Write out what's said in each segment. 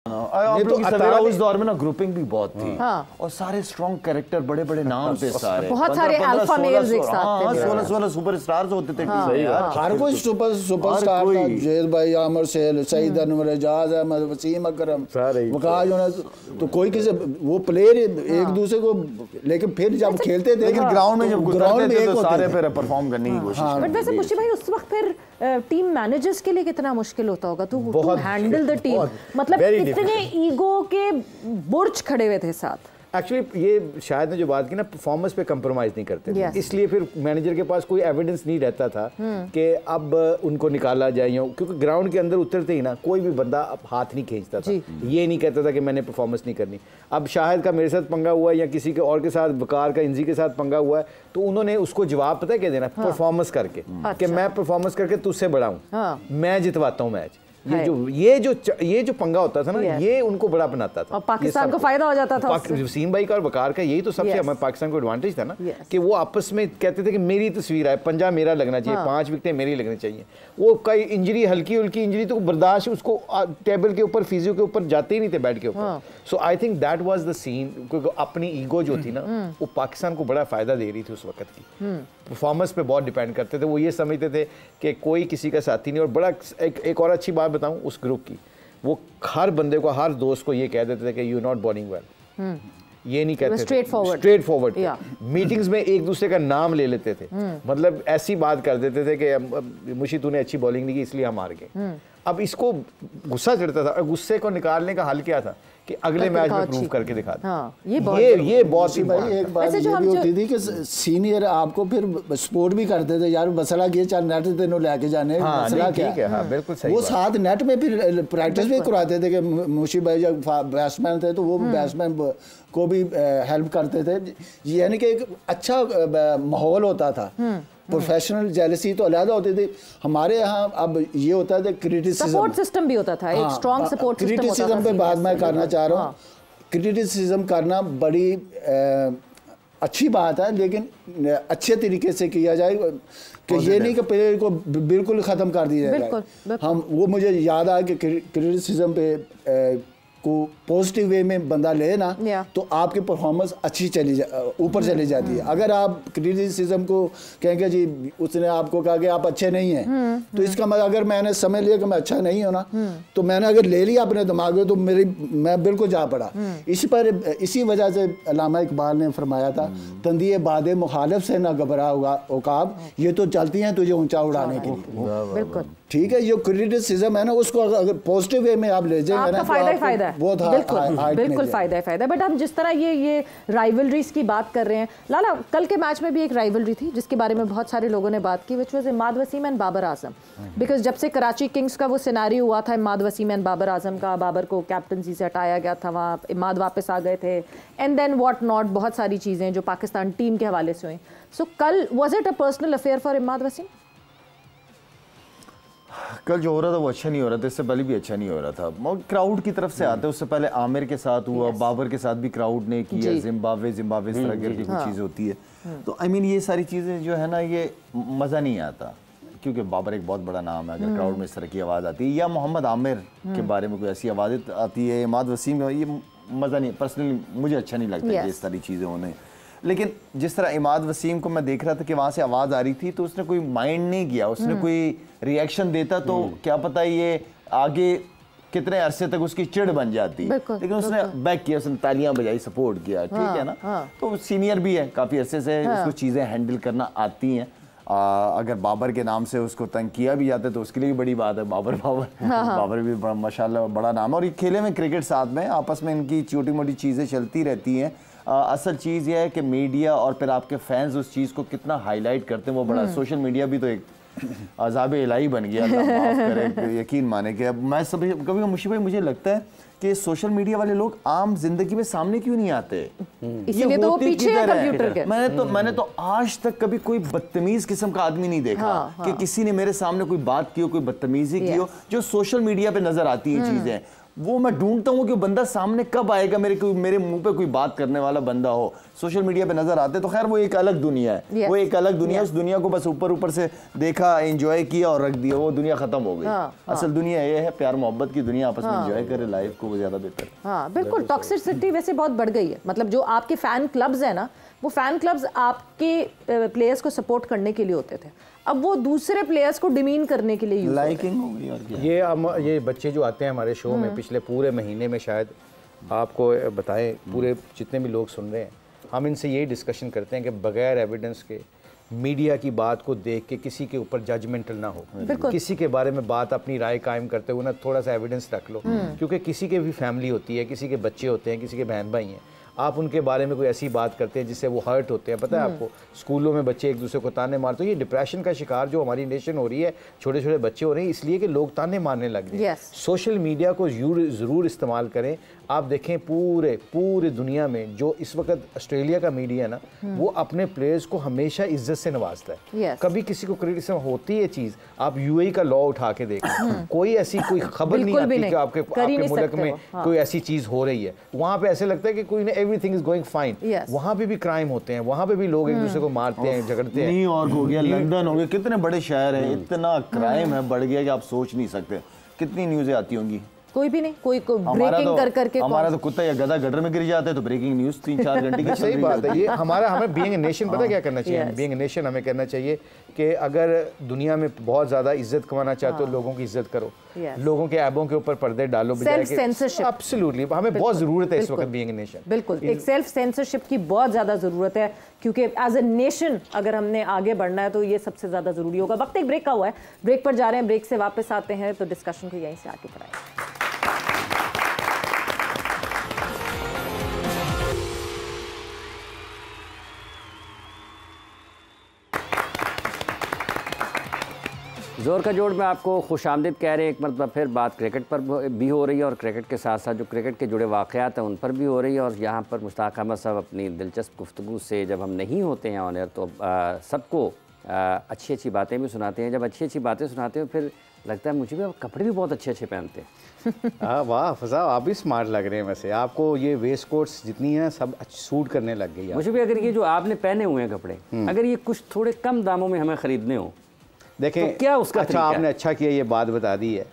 उस दौर में ना ग्रुपिंग भी बहुत थी और सारे स्ट्रॉन्ग कैरेक्टर, बड़े बड़े नाम थे सारे, बहुत सारे अल्फा मेल्स एक साथ थे, 16 सुपरस्टार्स होते थे। हर कोई सुपरस्टार था, जैद भाई, आमिर सेल, सईद अनवर, एजाज अहमद, वसीम अकरम, वकास, तो कोई किसी वो प्लेयर एक दूसरे को, लेकिन फिर जब खेलते थे, लेकिन ग्राउंड में जब ग्राउंड में तो सारे फिर परफॉर्म करने की कोशिश। बट वैसे मुशी भाई उस वक्त फिर टीम मैनेजर्स के लिए कितना मुश्किल होता होगा टू हैंडल द टीम, मतलब इतने ईगो के बुर्ज खड़े हुए थे साथ। एक्चुअली ये शायद ने जो बात की ना, परफॉर्मेंस पे कंप्रोमाइज नहीं करते थे, इसलिए फिर मैनेजर के पास कोई एविडेंस नहीं रहता था कि अब उनको निकाला जाए, क्योंकि ग्राउंड के अंदर उतरते ही ना कोई भी बंदा अब हाथ नहीं खींचता था, ये नहीं कहता था कि मैंने परफॉर्मेंस नहीं करनी। अब शाहिद का मेरे साथ पंगा हुआ है या किसी के और के साथ, वकार का इंजी के साथ पंगा हुआ है, तो उन्होंने उसको जवाब पता है क्या देना, परफॉर्मेंस करके, कि मैं परफॉर्मेंस करके तुझसे बड़ा हूँ, मैं जितवाता हूँ मैच। ये जो पंगा होता था ना, ये उनको बड़ा बनाता था और पाकिस्तान को फायदा हो जाता था। वसीम भाई का और वकार का यही तो सबसे हमारे पाकिस्तान को एडवांटेज था ना, कि वो आपस में कहते थे कि मेरी तस्वीर है, पंजा मेरा लगना चाहिए, 5 विकेटें मेरी लगनी चाहिए। वो कई इंजरी, हल्की उल्की इंजरी तो बर्दाश्त, उसको टेबल के ऊपर, फिजियो के ऊपर जाते ही नहीं थे, बैट के ऊपर। So I think that was the scene, क्योंकि अपनी ईगो जो थी ना, वो पाकिस्तान को बड़ा फायदा दे रही थी उस वक्त की, परफॉर्मेंस पे बहुत डिपेंड करते थे। वो ये समझते थे कि कोई किसी का साथी नहीं। और बड़ा एक और अच्छी बात बताऊं उस ग्रुप की, वो हर बंदे को, हर दोस्त को ये कह देते थे कि यू नॉट बॉलिंग वेल, ये नहीं कहते, स्ट्रेट फॉरवर्ड मीटिंग्स में एक दूसरे का नाम ले लेते थे, मतलब ऐसी बात कर देते थे कि मुशी तूने अच्छी बॉलिंग नहीं की इसलिए हम हार गए। अब इसको गुस्सा चढ़ता था, और गुस्से को निकालने का हल क्या था कि अगले मैच में प्रूव करके दिखा दे। ये बहुत भाई एक बात ये भी होती थी कि सीनियर आपको फिर सपोर्ट भी करते थे, यार मसला ये चल नेट तेनों लेके जाने, मसला क्या है, बिल्कुल सही। वो साथ नेट में फिर प्रैक्टिस भी करवाते थे कि मुशी भाई जब बैट्समैन थे तो वो बैट्समैन को भी हेल्प करते थे, यानी कि एक अच्छा माहौल होता था। प्रोफेशनल जेलसी तो अलग होती थी, हमारे यहाँ अब ये होता है क्रिटिसिज्म, सपोर्ट सिस्टम भी होता था, एक स्ट्रॉन्ग सपोर्ट सिस्टम होता था। क्रिटिसिज्म पे बात मैं करना चाह रहा हूँ, क्रिटिसिज्म करना बड़ी अच्छी बात है, लेकिन अच्छे तरीके से किया जाए, कि ये नहीं कि प्लेयर को बिल्कुल ख़त्म कर दिया जाए। हम वो मुझे याद आया कि क्रिटिसिज्म पे को पॉजिटिव वे में बंदा ले ना, तो आपकी परफॉर्मेंस अच्छी ऊपर चली जाती है। अगर आप क्रिटिसिज्म को कहेंगे जी उसने आपको कहा कि आप अच्छे नहीं हैं, तो इसका मतलब अगर मैंने समझ लिया कि मैं अच्छा नहीं हूँ ना, तो मैंने अगर ले लिया अपने दिमाग में, तो मैं बिल्कुल जा पड़ा। इसी वजह से अल्लामा इकबाल ने फरमाया था, तंदिए बादे मुखालिफ से ना घबरा उकाब, ये तो चलती हैं तुझे ऊंचा उड़ाने के लिए। बिल्कुल ठीक है, जो क्रिटिसिज्म है ना, उसको अगर पॉजिटिव वे में आप ले जाएंगे ना, फायदा है, बिल्कुल फायदा है। बट हम जिस तरह ये राइवलरीज की बात कर रहे हैं, लाला कल के मैच में भी एक राइवलरी थी जिसके बारे में बहुत सारे लोगों ने बात की, which was Imad Wasim and Babar Azam. Because जब से कराची किंग्स का वो सिनेरियो हुआ था, इमाद वसीम एंड बाबर आजम का, बाबर को कैप्टनसी से हटाया गया था, वहाँ इमाद वापस आ गए थे, एंड देन व्हाट नॉट, बहुत सारी चीज़ें जो पाकिस्तान टीम के हवाले से हुई। सो कल was it a personal affair for Imad Wasim? कल जो हो रहा था वो अच्छा नहीं हो रहा था, इससे पहले भी अच्छा नहीं हो रहा था। क्राउड की तरफ से आते, उससे पहले आमिर के साथ हुआ, बाबर के साथ भी क्राउड ने किया, जिम्बाब्वे इस तरह की कुछ चीज़ें होती है। तो आई मीन ये सारी चीज़ें जो है ना, ये मज़ा नहीं आता, क्योंकि बाबर एक बहुत बड़ा नाम है। अगर क्राउड में इस तरह की आवाज़ आती है, या मोहम्मद आमिर के बारे में कोई ऐसी आवाज़ आती है, इमाद वसीम, ये मज़ा नहीं, पर्सनली मुझे अच्छा नहीं लगता इस सारी चीज़ें होने। लेकिन जिस तरह इमाद वसीम को मैं देख रहा था कि वहाँ से आवाज़ आ रही थी, तो उसने कोई माइंड नहीं किया, उसने कोई रिएक्शन देता तो क्या पता ये आगे कितने अरसे तक उसकी चिढ़ बन जाती, लेकिन उसने बैक किया, उसने तालियां बजाई, सपोर्ट किया, ठीक है ना। तो सीनियर भी है, काफ़ी अरसे से उसको चीज़ें हैंडल करना आती हैं। अगर बाबर के नाम से उसको तंग किया भी जाता है तो उसके लिए भी बड़ी बात है। बाबर भी माशाल्लाह बड़ा नाम है, और ये खेले में क्रिकेट साथ में, आपस में इनकी छोटी मोटी चीज़ें चलती रहती हैं। असल चीज़ यह है कि मीडिया और फिर आपके फैंस उस चीज़ को कितना हाईलाइट करते हैं, वो बड़ा। सोशल मीडिया भी तो एक अज़ाब इलाही बन गया, अल्लाह माफ़ करे, यकीन माने कि अब मैं कभी मुशी भाई मुझे लगता है कि सोशल मीडिया वाले लोग आम जिंदगी में सामने क्यों नहीं आते, इसीलिए तो वो पीछे है कंप्यूटर के। मैंने तो आज तक कभी कोई बदतमीज किस्म का आदमी नहीं देखा कि किसी ने मेरे सामने कोई बात की हो, कोई बदतमीजी की हो, जो सोशल मीडिया पे नजर आती है चीजें। वो मैं ढूंढता हूँ कि बंदा सामने कब आएगा, मेरे मुंह पे कोई बात करने वाला बंदा हो। सोशल मीडिया पे नजर आते तो खैर वो एक अलग दुनिया है, वो एक अलग दुनिया, उस दुनिया को बस ऊपर ऊपर से देखा, एंजॉय किया और रख दिया, वो दुनिया खत्म हो गई। असल दुनिया ये है प्यार मोहब्बत की दुनिया, आपस में एंजॉय करे लाइफ को, वो ज्यादा बेहतर। हाँ बिल्कुल, टॉक्सिसिटी वैसे बहुत बढ़ गई है। मतलब जो आपके फैन क्लब्स है ना, वो फैन क्लब्स आपके प्लेयर्स को सपोर्ट करने के लिए होते थे, अब वो दूसरे प्लेयर्स को डिमीन करने के लिए लाइकिंग हो गई। और क्या ये बच्चे जो आते हैं हमारे शो में पिछले पूरे महीने में, शायद आपको बताएं, पूरे जितने भी लोग सुन रहे हैं, हम इनसे यही डिस्कशन करते हैं कि बगैर एविडेंस के मीडिया की बात को देख के किसी के ऊपर जजमेंटल ना हो, किसी के बारे में बात अपनी राय कायम करते हुए ना थोड़ा सा एविडेंस रख लो, क्योंकि किसी के भी फैमिली होती है, किसी के बच्चे होते हैं, किसी के बहन भाई हैं, आप उनके बारे में कोई ऐसी बात करते हैं जिससे वो हर्ट होते हैं। पता है आपको, स्कूलों में बच्चे एक दूसरे को ताने मारते हैं। ये डिप्रेशन का शिकार जो हमारी नेशन हो रही है, छोटे छोटे बच्चे हो रहे हैं, इसलिए कि लोग ताने मारने लग गए। सोशल मीडिया को ज़रूर इस्तेमाल करें। आप देखें पूरे दुनिया में जो इस वक्त ऑस्ट्रेलिया का मीडिया है ना, वो अपने प्लेयर्स को हमेशा इज्जत से नवाजता है। कभी किसी को क्रिटिसिज्म होती है चीज़, आप यूएई का लॉ उठा के देखें, कोई ऐसी कोई खबर नहीं आती कि आपके मुल्क में कोई ऐसी चीज़ हो रही है। वहाँ पे ऐसे लगता है कि कोई एवरीथिंग इज गोइंग फाइन। वहाँ पे भी क्राइम होते हैं, वहाँ पे भी लोग एक दूसरे को मारते हैं, झगड़ते हैं। न्यूयॉर्क हो गया, लंदन हो गया, कितने बड़े शहर हैं, इतना क्राइम है बढ़ गया कि आप सोच नहीं सकते। कितनी न्यूज़ें आती होंगी, कोई भी नहीं, कोई ब्रेकिंग कर करके। हमारा तो कुत्ता या गधा गटर में गिर जाता है तो ब्रेकिंग न्यूज़ 3-4 घंटे की। सही बात है। ये हमें बीइंग ए नेशन पता क्या करना चाहिए? बीइंग ए नेशन हमें करना चाहिए कि अगर दुनिया में बहुत ज़्यादा इज्जत कमाना चाहते हो, लोगों की इज्जत करो, लोगों के ऐबों के ऊपर पर्दे डालो। सेल्फ सेंसरशिप एब्सोल्युटली हमें बहुत ज़रूरत है इस वक्त बीइंग ए नेशन। बिल्कुल, एक सेल्फ सेंसरशिप की बहुत ज़्यादा ज़रूरत है, क्योंकि एज ए नेशन अगर हमने आगे बढ़ना है तो ये सबसे ज़्यादा ज़रूरी होगा। वक्त एक ब्रेक का हुआ है, ब्रेक पर जा रहे हैं, ब्रेक से वापस आते हैं तो डिस्कशन को यहीं से आगे बढ़ाएं। जोर का जोड़ में आपको खुशामदीद कह रहे हैं। एक मरतबा फिर बात क्रिकेट पर भी हो रही है और क्रिकेट के साथ साथ जो क्रिकेट के जुड़े वाक़यात हैं उन पर भी हो रही है। और यहाँ पर मुश्ताक अहमद साहब अपनी दिलचस्प गुफ्तगू से, जब हम नहीं होते हैं ऑन एयर, तो सबको अच्छी अच्छी बातें भी सुनाते हैं। जब अच्छी अच्छी बातें सुनाते हैं फिर लगता है मुझे भी कपड़े भी बहुत अच्छे अच्छे पहनते हैं। वाह फजा, आप भी स्मार्ट लग रहे हैं। वैसे आपको ये वेस्ट कोट्स जितनी हैं सब सूट करने लग गई है मुझे भी। अगर ये जो आपने पहने हुए हैं कपड़े, अगर ये कुछ थोड़े कम दामों में हमें ख़रीदने हो, देखें तो क्या उसका अच्छा आपने अच्छा किया ये बात बता दी है।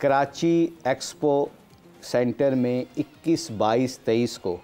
कराची एक्सपो सेंटर में 21, 22, 23 को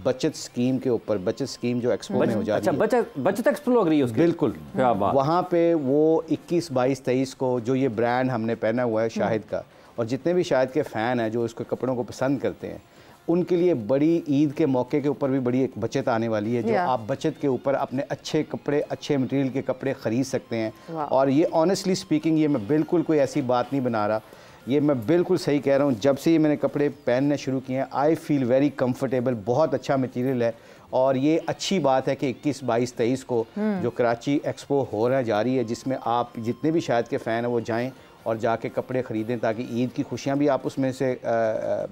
बचत स्कीम के ऊपर, बचत स्कीम जो एक्सपो में हो जा रही है, बचत एक्सपो लग रही है उसकी। बिल्कुल, वहाँ पे वो 21, 22, 23 को जो ये ब्रांड हमने पहना हुआ है शाहिद का, और जितने भी शाहिद के फ़ैन हैं जो उसके कपड़ों को पसंद करते हैं, उनके लिए बड़ी ईद के मौके के ऊपर भी बड़ी एक बचत आने वाली है, जो आप बचत के ऊपर अपने अच्छे कपड़े, अच्छे मटेरियल के कपड़े ख़रीद सकते हैं। और ये ऑनेस्टली स्पीकिंग, ये मैं बिल्कुल कोई ऐसी बात नहीं बना रहा, ये मैं बिल्कुल सही कह रहा हूँ। जब से ये मैंने कपड़े पहनने शुरू किए हैं, आई फील वेरी कंफर्टेबल। बहुत अच्छा मटेरियल है और ये अच्छी बात है कि 21, 22, 23 को जो कराची एक्सपो होने जा रही है, जिसमें आप जितने भी शायद के फ़ैन हैं वो जाएँ और जाके कपड़े ख़रीदें, ताकि ईद की खुशियाँ भी आप उसमें से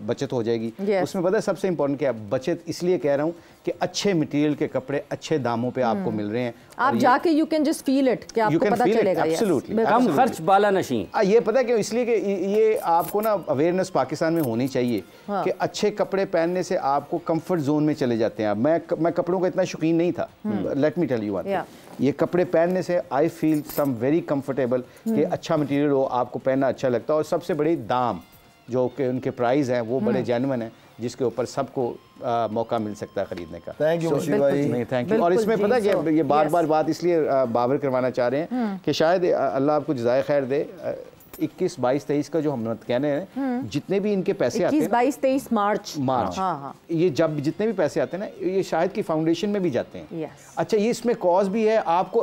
बचत हो जाएगी। उसमें पता है सबसे इम्पोर्टेंट क्या है? बचत इसलिए कह रहा हूँ कि अच्छे मटेरियल के कपड़े अच्छे दामों पे आपको मिल रहे हैं। आप जाके you can just feel it कि आपको पता चलेगा। एब्सोल्युटली, कम खर्च बाला नशीं। ये पता है क्यों? इसलिए कि ये आपको ना अवेयरनेस पाकिस्तान में होनी चाहिए कि अच्छे कपड़े पहनने से आपको कंफर्ट जोन में चले जाते हैं। मैं कपड़ों का इतना शौकीन नहीं था, let me tell you one thing, ये कपड़े पहनने से I feel some very comfortable कि अच्छा मटेरियल हो, आपको पहनना अच्छा लगता है। और सबसे बड़ी दाम जो कि उनके प्राइस हैं वो बड़े जेन्युइन हैं, जिसके ऊपर सबको मौका मिल सकता है खरीदने का। थैंक यू मुशीर भाई। नहीं, थैंक यू। और इसमें पता है कि ये बार बार बात इसलिए बाबर करवाना चाह रहे हैं कि शायद अल्लाह आपको जज़ाए खैर दे। 21, 22, 23 का जो हम कहने हैं, जितने भी इनके पैसे आते हैं, 21, 22, 23 मार्च, ये जब जितने भी पैसे आते हैं ना, ये शायद की फाउंडेशन में भी जाते हैं। अच्छा, ये इसमें कॉज भी है आपको।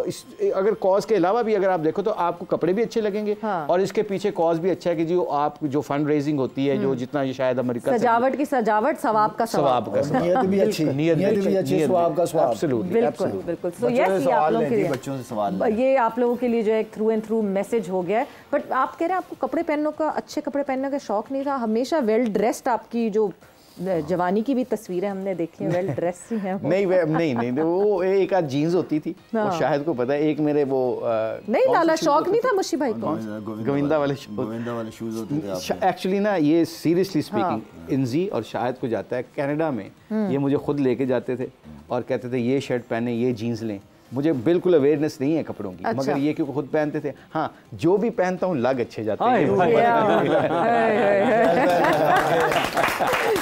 अगर कॉज के अलावा भी अगर आप देखो तो आपको कपड़े भी अच्छे लगेंगे, और इसके पीछे कॉज भी अच्छा है कि जो आप जो फंड रेजिंग होती है, जो जितना ये शायद अमेरिका सजावट की सजावट, सवाब का सवाब, नियत भी अच्छी, नियत भी अच्छी, सवाब का सवाब। एब्सोल्युटली, बिल्कुल बिल्कुल। सो यस, ये आप लोगों के लिए, बच्चों से सवाल, ये आप लोगों के लिए जो एक थ्रू एंड थ्रू मैसेज हो गया है। बट आप कह रहे हैं आपको कपड़े पहनने का, अच्छे कपड़े पहनने का शौक नहीं था, हमेशा वेल ड्रेस्ड आपकी जो जवानी की भी तस्वीरें हमने देखी हैं, वेल ड्रेस ही हैं वो। नहीं वो एक आध जीन्स होती थी, वो शायद को पता है। एक मेरे वो नहीं लाला शौक नहीं था मुशी भाई को, गोविंदा वाले शूज होते थे। एक्चुअली ना ये सीरियसली स्पीकिंग इंजी और शायद को जाता है कनाडा में, ये मुझे खुद लेके जाते थे और कहते थे ये शर्ट पहने, ये जीन्स लें। मुझे बिल्कुल अवेयरनेस नहीं है कपड़ों की, मगर ये क्योंकि खुद पहनते थे। हाँ, जो भी पहनता हूँ लग अच्छे जाते हैं।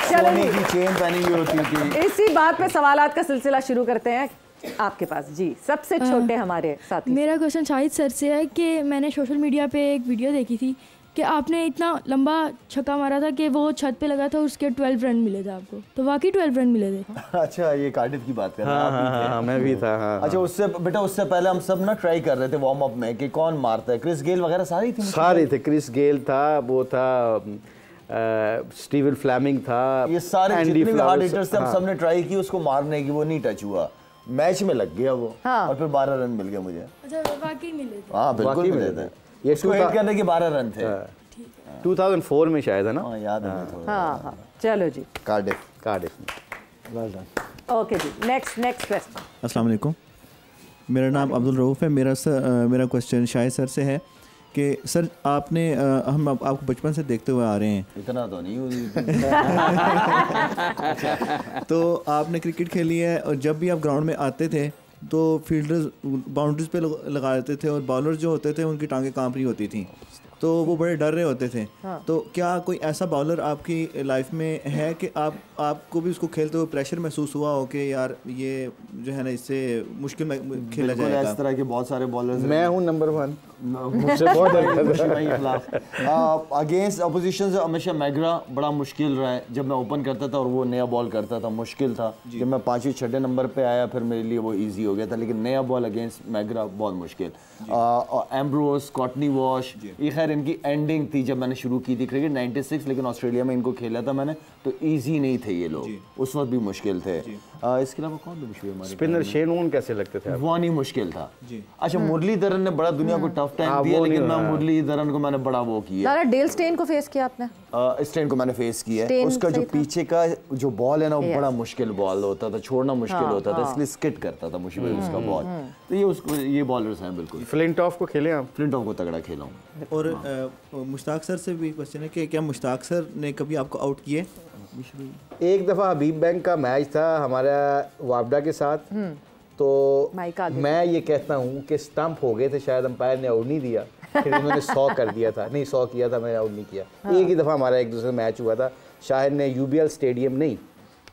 सोने की चेन पहनी हुई होती थी। इसी बात पे सवालात का सिलसिला शुरू करते हैं आपके पास जी, सबसे छोटे हमारे साथी। मेरा क्वेश्चन शाहिद सर से है कि मैंने सोशल मीडिया पे एक वीडियो देखी थी कि आपने इतना लंबा छक्का मारा था कि वो छत पे लगा था, उसके 12 रन मिले थे आपको, तो वाकई 12 रन मिले थे? अच्छा, ये कार्डिफ की बात कर रहे हैं? हाँ, मैं भी था। हाँ, अच्छा, उससे बेटा उससे पहले हम सब ना ट्राई कर रहे थे वार्म अप में कि कौन मारता है। क्रिस गेल वगैरह सारे थे। क्रिस गेल था, वो था स्टीवन फ्लेमिंग था, ये सारे जितने भी हार्ड हिटर्स थे हम सबने ट्राई की उसको मारने की, वो नहीं टच हुआ। मैच में लग गया वो। और फिर 12 रन मिल गए मुझे। अच्छा, वाकई मिले थे? हाँ बिल्कुल मिले थे। ये इसको हिट करने के 12 रन थे। 2004 में शायद है ना? याद है। हाँ, चलो जी, कार्डिफ। ओके जी, नेक्स्ट क्वेश्चन। अस्सलाम वालेकुम, मेरा नाम अब्दुल रऊफ़ है। मेरा क्वेश्चन शाहिद सर से है कि सर आपने हम आपको बचपन से देखते हुए आ रहे हैं, इतना तो नहीं हुई। तो आपने क्रिकेट खेली है और जब भी आप ग्राउंड में आते थे तो फील्डर्स बाउंड्रीज पे लगा देते थे और बॉलर्स जो होते थे उनकी टांगें कांप रही होती थी, तो वो बड़े डर रहे होते थे। तो क्या कोई ऐसा बॉलर आपकी लाइफ में है कि आपको भी उसको खेलते हुए प्रेशर महसूस हुआ हो कि यार ये जो है ना इससे मुश्किल में खेला जाएगा? इस तरह के बहुत सारे बॉलर्स। मैं हूँ नंबर 1, मुझसे बहुत अगेंस्ट अपोजिशन से हमेशा मैगरा बड़ा मुश्किल रहा है। जब मैं ओपन करता था और वो नया बॉल करता था मुश्किल था। जब मैं 5वें 6ठे नंबर पे आया फिर मेरे लिए वो इजी हो गया था, लेकिन नया बॉल अगेंस्ट मैगरा बहुत मुश्किल। एम्ब्रोस, कॉटनी वॉश, ये खैर इनकी एंडिंग थी जब मैंने शुरू की थी क्रिकेट 96, लेकिन ऑस्ट्रेलिया में इनको खेला था मैंने, तो ईजी नहीं थे ये लोग, उस वक्त भी मुश्किल थे। इसके अलावा कौन थे मुश्किल? हमारे स्पिनर शेन वॉर्न कैसे लगते थे? वो नहीं मुश्किल था। अच्छा, मुरलीधरन ने बड़ा दुनिया को टफ टाइम दिया, लेकिन मैं मुरलीधरन को मैंने बड़ा वो किया। लारा डेल स्टेन को फेस किया आपने? स्टेन को मैंने फेस किया है। उसका जो पीछे का जो बॉल है ना वो बड़ा मुश्किल बॉल होता था, छोड़ना मुश्किल होता था, इसलिए स्किट करता था मुश्किल उसका बॉल। तो ये बॉलर्स हैं बिल्कुल। फ्लिंटॉफ को खेले आप? फ्लिंटॉफ को तगड़ा खेला हूँ। और मुश्ताक सर से भी क्वेश्चन है कि क्या मुश्ताक सर ने कभी आपको आउट किए? एक दफ़ा हबीब बैंक का मैच था हमारा वापडा के साथ, तो मैं ये कहता हूँ कि स्टंप हो गए थे, शायद अंपायर ने आउट नहीं दिया, फिर उन्होंने 100 कर दिया था, नहीं 100 किया था, मैंने आउट नहीं किया। एक ही दफ़ा हमारा एक दूसरे मैच हुआ था, शाहिद ने यूबीएल स्टेडियम नहीं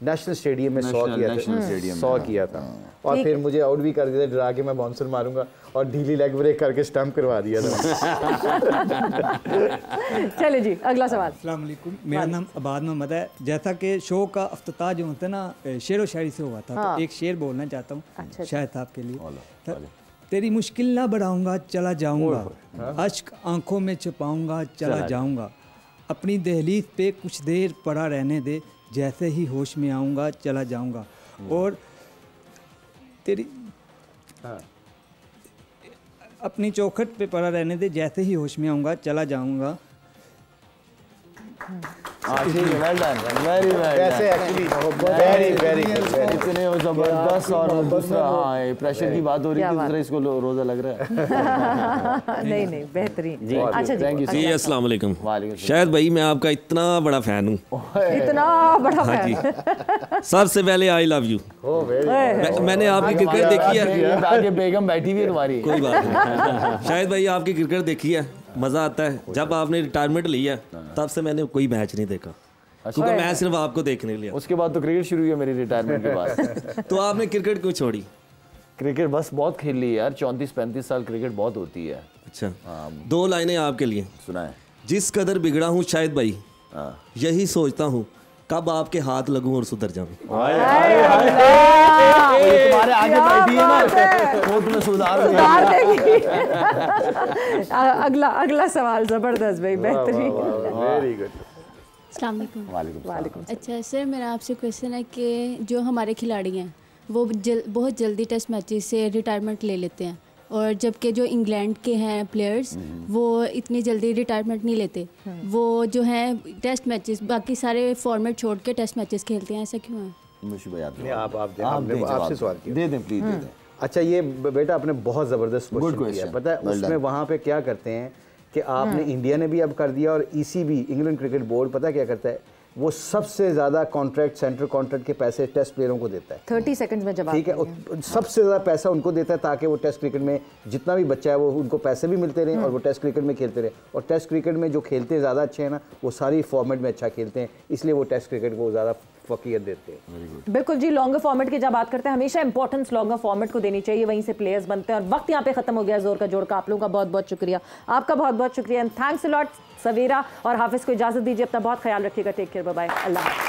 नेशनल स्टेडियम में 100 किया था और फिर मुझे आउट भी कर दिया, डरा के मैं बाउंसर मारूंगा और ढीली लेग ब्रेक करके स्टंप करवा दिया था। चलिए जी, अगला सवाल। अस्सलाम वालेकुम, मेरा नाम अबाद मोहम्मद है। जैसा कि शो का अफ्ताह जो होता है ना शेर व शायरी से हुआ था, तो एक शेर बोलना चाहता हूँ शायद साहब के लिए। तेरी मुश्किल ना बढ़ाऊंगा चला जाऊंगा, अश्क आंखों में छुपाऊंगा चला जाऊंगा, अपनी दहलीज पे कुछ देर पड़ा रहने दे, जैसे ही होश में आऊँगा चला जाऊँगा, और तेरी अपनी चौखट पे पड़ा रहने दे, जैसे ही होश में आऊँगा चला जाऊँगा। इतने जबरदस्त और दूसरा प्रेशर की बात हो रही थी, दूसरा इसको रोजा लग रहा है। नहीं बेहतरीन। अच्छा जी, अस्सलाम वालेकुम। शायद भाई मैं आपका इतना बड़ा फैन हूँ। इतना बड़ा फैन? सबसे पहले आई लव यू। मैंने आपकी क्रिकेट देखी है, बेगम बैठी हुई है तुम्हारी, कोई बात नहीं। शायद भाई आपकी क्रिकेट देखी है, मज़ा आता है। जब आपने रिटायरमेंट लिया तब से मैंने कोई मैच नहीं देखा, क्योंकि मैं सिर्फ आपको देखने के लिए। उसके बाद तो क्रिकेट शुरू हुई है मेरी रिटायरमेंट के बाद। तो आपने क्रिकेट क्यों छोड़ी? क्रिकेट बस बहुत खेल ली यार, 34-35 साल क्रिकेट बहुत होती है। अच्छा, 2 लाइनें आपके लिए सुनाए। जिस कदर बिगड़ा हूँ शायद भाई, यही सोचता हूँ कब आपके हाथ लगूं और सुधर जाऊं। तुम्हारे आगे बैठी है ना, वो तुम्हें सुधार देगी। अगला सवाल जबरदस्त भाई, बेहतरीन। Very good. अस्सलाम वालेकुम। वालेकुम। अच्छा सर, मेरा आपसे क्वेश्चन है कि जो हमारे खिलाड़ी हैं वो बहुत जल्दी टेस्ट मैचेस से रिटायरमेंट ले लेते हैं, और जबकि जो इंग्लैंड के हैं प्लेयर्स वो इतनी जल्दी रिटायरमेंट नहीं लेते, वो जो हैं टेस्ट मैचेस बाकी सारे फॉर्मेट छोड़ के टेस्ट मैचेस खेलते हैं, ऐसा क्यों है? आपसे सवाल किया, दे दें प्लीज, दे दें। अच्छा ये बेटा आपने बहुत ज़बरदस्त क्वेश्चन किया, पता है उसमें वहाँ पे क्या करते हैं कि आपने इंडिया ने भी अब कर दिया और ECB इंग्लैंड क्रिकेट बोर्ड पता क्या करता है, वो सबसे ज़्यादा कॉन्ट्रैक्ट सेंट्रल कॉन्ट्रैक्ट के पैसे टेस्ट प्लेयरों को देता है 30 सेकंड्स में जवाब, ठीक है, सबसे ज़्यादा पैसा उनको देता है ताकि वो टेस्ट क्रिकेट में जितना भी बच्चा है वो उनको पैसे भी मिलते रहे और वो टेस्ट क्रिकेट में खेलते रहे, और टेस्ट क्रिकेट में जो खेलते हैं ज़्यादा अच्छे हैं ना वो सारी फॉर्मेट में अच्छा खेलते हैं, इसलिए वो टेस्ट क्रिकेट को ज़्यादा फकीयत देते हैं। बिल्कुल जी, लॉन्गर फॉर्मेट की जब बात करते हैं हमेशा इंपॉर्टेंस लॉन्गर फॉर्मेट को देनी चाहिए, वहीं से प्लेयर्स बनते हैं। और वक्त यहाँ पे खत्म हो गया जोर का जोड़ का। आप लोगों का बहुत बहुत शुक्रिया, आपका बहुत बहुत शुक्रिया एंड थैंक्स अ लॉट। सवेरा और हाफिज को इजाजत दीजिए, अपना बहुत ख्याल रखिएगा, टेक केयर, बाय बाय, अल्लाह।